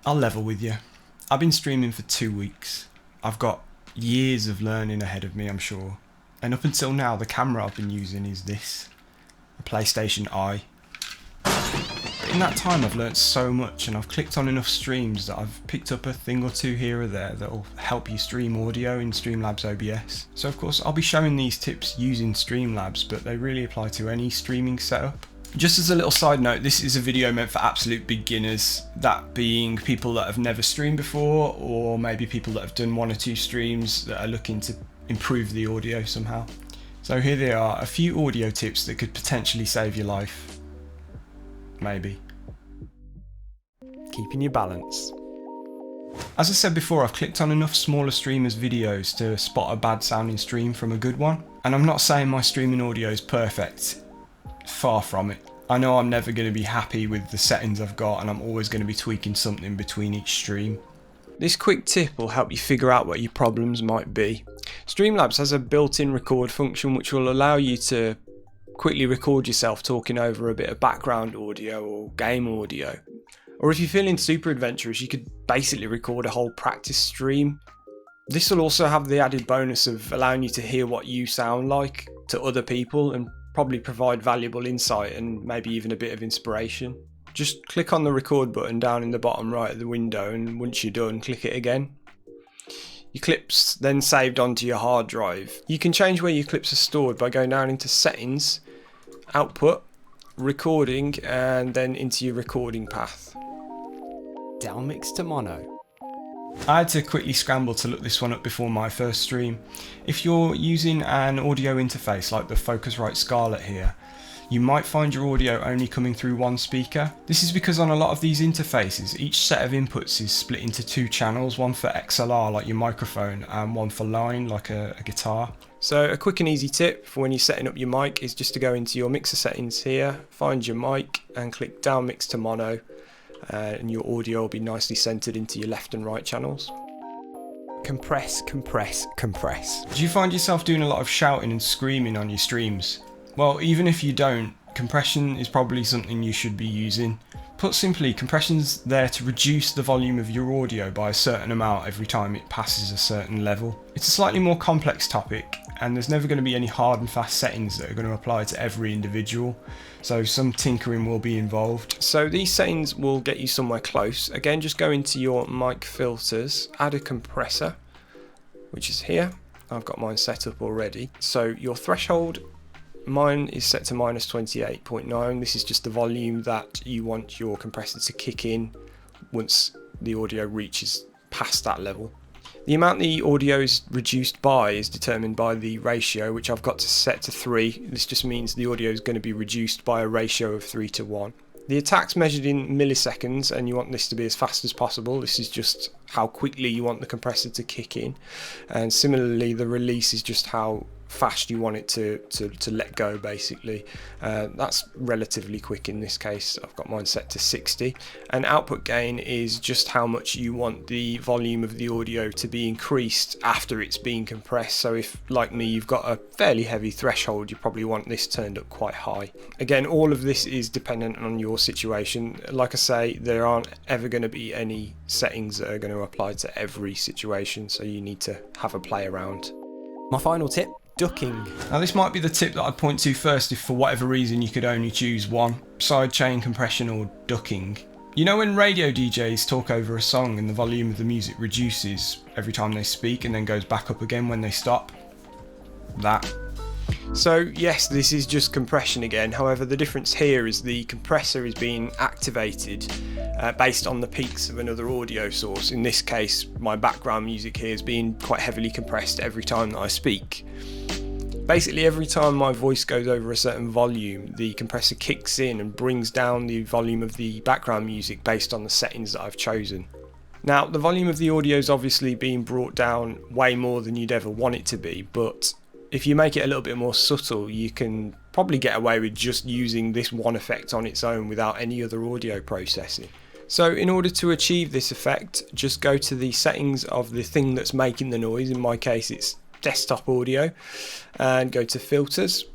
I'll level with you. I've been streaming for 2 weeks. I've got years of learning ahead of me, I'm sure. And up until now, the camera I've been using is this, a PlayStation Eye. In that time I've learnt so much, and I've clicked on enough streams that I've picked up a thing or two here or there that'll help you stream audio in Streamlabs OBS. So of course I'll be showing these tips using Streamlabs, but they really apply to any streaming setup. Just as a little side note, this is a video meant for absolute beginners, that being people that have never streamed before, or maybe people that have done 1 or 2 streams that are looking to improve the audio somehow. So here they are, a few audio tips that could potentially save your life. Maybe. Keeping your balance. As I said before, I've clicked on enough smaller streamers' videos to spot a bad sounding stream from a good one. And I'm not saying my streaming audio is perfect. Far from it. I know I'm never going to be happy with the settings I've got, and I'm always going to be tweaking something between each stream. This quick tip will help you figure out what your problems might be. Streamlabs has a built-in record function which will allow you to quickly record yourself talking over a bit of background audio or game audio. Or if you're feeling super adventurous, you could basically record a whole practice stream. This will also have the added bonus of allowing you to hear what you sound like to other people and probably provide valuable insight and maybe even a bit of inspiration. Just click on the record button down in the bottom right of the window, and once you're done, click it again. Your clips then saved onto your hard drive. You can change where your clips are stored by going down into settings, output, recording, and then into your recording path. Downmix to mono. I had to quickly scramble to look this one up before my first stream. If you're using an audio interface like the Focusrite Scarlett here, you might find your audio only coming through one speaker. This is because on a lot of these interfaces, each set of inputs is split into 2 channels, one for XLR like your microphone and one for line like a guitar. So a quick and easy tip for when you're setting up your mic is just to go into your mixer settings here, find your mic and click down mix to mono, and your audio will be nicely centered into your left and right channels. Compress, compress, compress. Do you find yourself doing a lot of shouting and screaming on your streams? Well, even if you don't, compression is probably something you should be using. Put simply, compression's there to reduce the volume of your audio by a certain amount every time it passes a certain level. It's a slightly more complex topic, and there's never going to be any hard and fast settings that are going to apply to every individual, so some tinkering will be involved. So these settings will get you somewhere close. Again, just go into your mic filters, add a compressor, which is here. I've got mine set up already. So your threshold, mine is set to -28.9. This is just the volume that you want your compressor to kick in once the audio reaches past that level. The amount the audio is reduced by is determined by the ratio, which I've got to set to 3. This just means the audio is going to be reduced by a ratio of 3 to 1. The attack's measured in milliseconds, and you want this to be as fast as possible. This is just how quickly you want the compressor to kick in. And similarly, the release is just how fast you want it to let go, basically. That's relatively quick in this case. I've got mine set to 60. And output gain is just how much you want the volume of the audio to be increased after it's being compressed. So if, like me, you've got a fairly heavy threshold, you probably want this turned up quite high. Again, all of this is dependent on your situation. Like I say, there aren't ever going to be any settings that are going to apply to every situation, so you need to have a play around. My final tip: ducking. Now this might be the tip that I'd point to first if for whatever reason you could only choose one: sidechain compression or ducking. You know when radio DJs talk over a song and the volume of the music reduces every time they speak and then goes back up again when they stop? That. So yes, this is just compression again. However, the difference here is the compressor is being activated based on the peaks of another audio source. In this case, my background music here is being quite heavily compressed every time that I speak. Basically, every time my voice goes over a certain volume, the compressor kicks in and brings down the volume of the background music based on the settings that I've chosen. Now, the volume of the audio is obviously being brought down way more than you'd ever want it to be, but if you make it a little bit more subtle, you can probably get away with just using this one effect on its own without any other audio processing. So in order to achieve this effect, just go to the settings of the thing that's making the noise. In my case, it's desktop audio, and go to filters,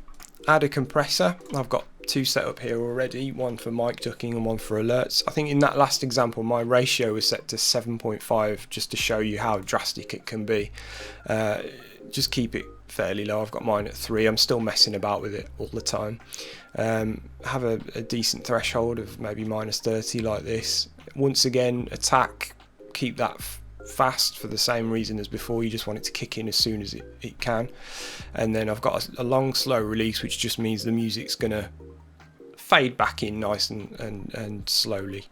add a compressor. I've got two set up here already, one for mic ducking and one for alerts. I think in that last example my ratio was set to 7.5 just to show you how drastic it can be. Just keep it fairly low. I've got mine at 3. I'm still messing about with it all the time. Have a decent threshold of maybe -30 like this. Once again, attack, keep that fast for the same reason as before. You just want it to kick in as soon as it can. And then I've got a long slow release, which just means the music's gonna fade back in nice and slowly,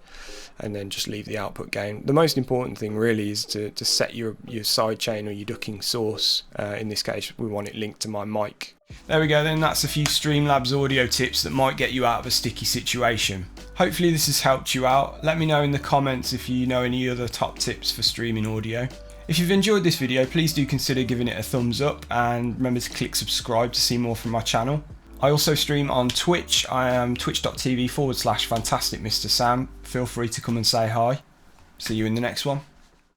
and then just leave the output gain. The most important thing really is to set your sidechain or your ducking source. In this case we want it linked to my mic. There we go then, that's a few Streamlabs audio tips that might get you out of a sticky situation. Hopefully this has helped you out. Let me know in the comments if you know any other top tips for streaming audio. If you've enjoyed this video, please do consider giving it a thumbs up, and remember to click subscribe to see more from my channel. I also stream on Twitch. I am twitch.tv/fantastic Mr. Sam. Feel free to come and say hi. See you in the next one.